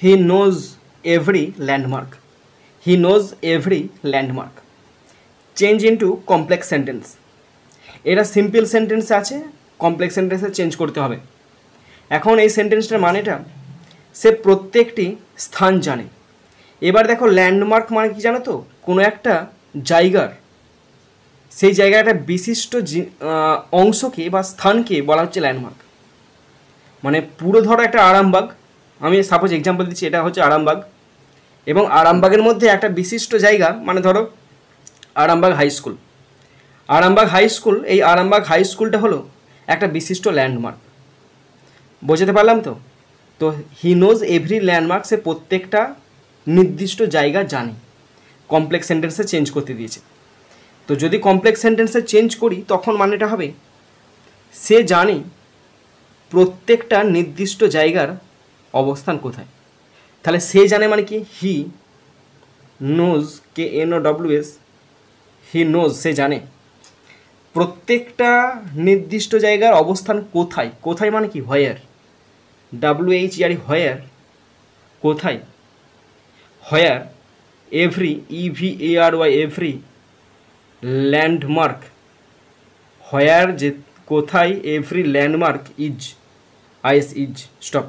He knows every landmark. He knows every landmark. Change into complex sentence. এটা simple সেন্টেন্সে আছে, complex সেন্টেন্সে change করতে হবে। এখন এই সেন্টেন্সটার মানেটা, সে প্রত্যেকটি স্থান জানে। এবার দেখো ল্যান্ডমার্ক মানে কি জানো তো, কোনো একটা জায়গার, সেই জায়গার একটা বিশিষ্ট অংশকে বা স্থানকে বলা হচ্ছে ল্যান্ডমার্ক। মানে পুরো ধরো একটা আরামবাগ, আমি সাপোজ এক্সাম্পল দিচ্ছি, এটা হচ্ছে আরামবাগ, এবং আরামবাগের মধ্যে একটা বিশিষ্ট জায়গা, মানে ধরো Arambagh high school. Arambagh high school, এই আরামবাগ হাই স্কুলটা হলো একটা বিশিষ্ট ল্যান্ডমার্ক। বোঝাতে পারলাম তো? তো হি নোজ এভরি ল্যান্ডমার্ক, সে প্রত্যেকটা নির্দিষ্ট জায়গা জানে। কমপ্লেক্স সেন্টেন্সে চেঞ্জ করতে দিয়েছে। তো যদি কমপ্লেক্স সেন্টেন্সে চেঞ্জ করি তখন মানেটা হবে সে জানে প্রত্যেকটা নির্দিষ্ট জায়গার অবস্থান কোথায়। তাহলে সে জানে মানে কি, he knows, KNOWS, he knows, সে জানে প্রত্যেকটা নির্দিষ্ট জায়গার অবস্থান কোথায়। কোথায় মানে কি, হোয়ার, WHERE, হোয়ার, কোথায়, where, every, EVERY, every, landmark, where, যে কোথায়, every landmark, is, IS, is, stop.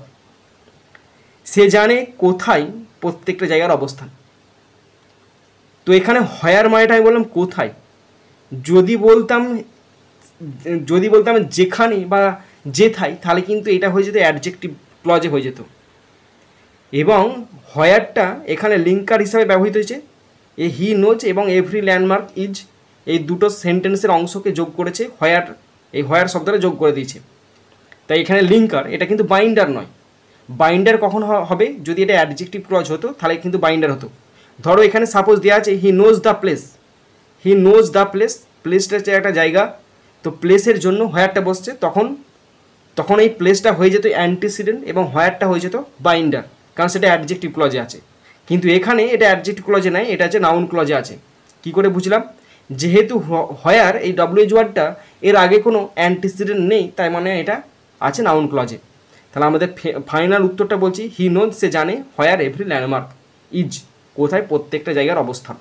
সে জানে কোথায় প্রত্যেকটা জায়গার অবস্থান। তো এখানে হোয়ার মানেটা আমি বললাম কোথায়। যদি বলতাম যেখানে বা যেথায়, তাহলে কিন্তু এটা হয়ে যেত অ্যাডজেক্টিভ ক্লজে হয়ে যেত। এবং হোয়ারটা এখানে লিঙ্কার হিসাবে ব্যবহৃত হয়েছে। এই হি নোজ এবং এভরি ল্যান্ডমার্ক ইজ, এই দুটো সেন্টেন্সের অংশকে যোগ করেছে হোয়ার, এই হোয়ার শব্দটা যোগ করে দিয়েছে। তাই এখানে লিঙ্কার, এটা কিন্তু বাইন্ডার নয়। বাইন্ডার কখন হবে, যদি এটা অ্যাডজেক্টিভ ক্লজ হতো তাহলে কিন্তু বাইন্ডার হতো। ধরো এখানে সাপোজ দেওয়া আছে he knows the place, he knows the place, প্লেসটা হচ্ছে একটা জায়গা, তো প্লেসের জন্য হোয়ারটা বসছে, তখন এই প্লেসটা হয়ে যেত অ্যান্টিসিডেন্ট এবং হোয়ারটা হয়ে যেত বাইন্ডার, কারণ সেটা অ্যাডজেক্টিভ ক্লজে আছে। কিন্তু এখানে এটা অ্যাডজেক্টিভ ক্লজে নাই, এটা হচ্ছে নাউন ক্লজে আছে। কি করে বুঝলাম? যেহেতু হোয়ার, এই WH ওয়ার্ডটা, এর আগে কোনো অ্যান্টিসিডেন্ট নেই, তাই মানে এটা আছে নাউন ক্লজে। তাহলে আমাদের ফাইনাল উত্তরটা বলছি, হি নোজ, সে জানে, হোয়ার এভরি ল্যান্ডমার্ক ইজ, কোথায় প্রত্যেকটা জায়গার অবস্থান।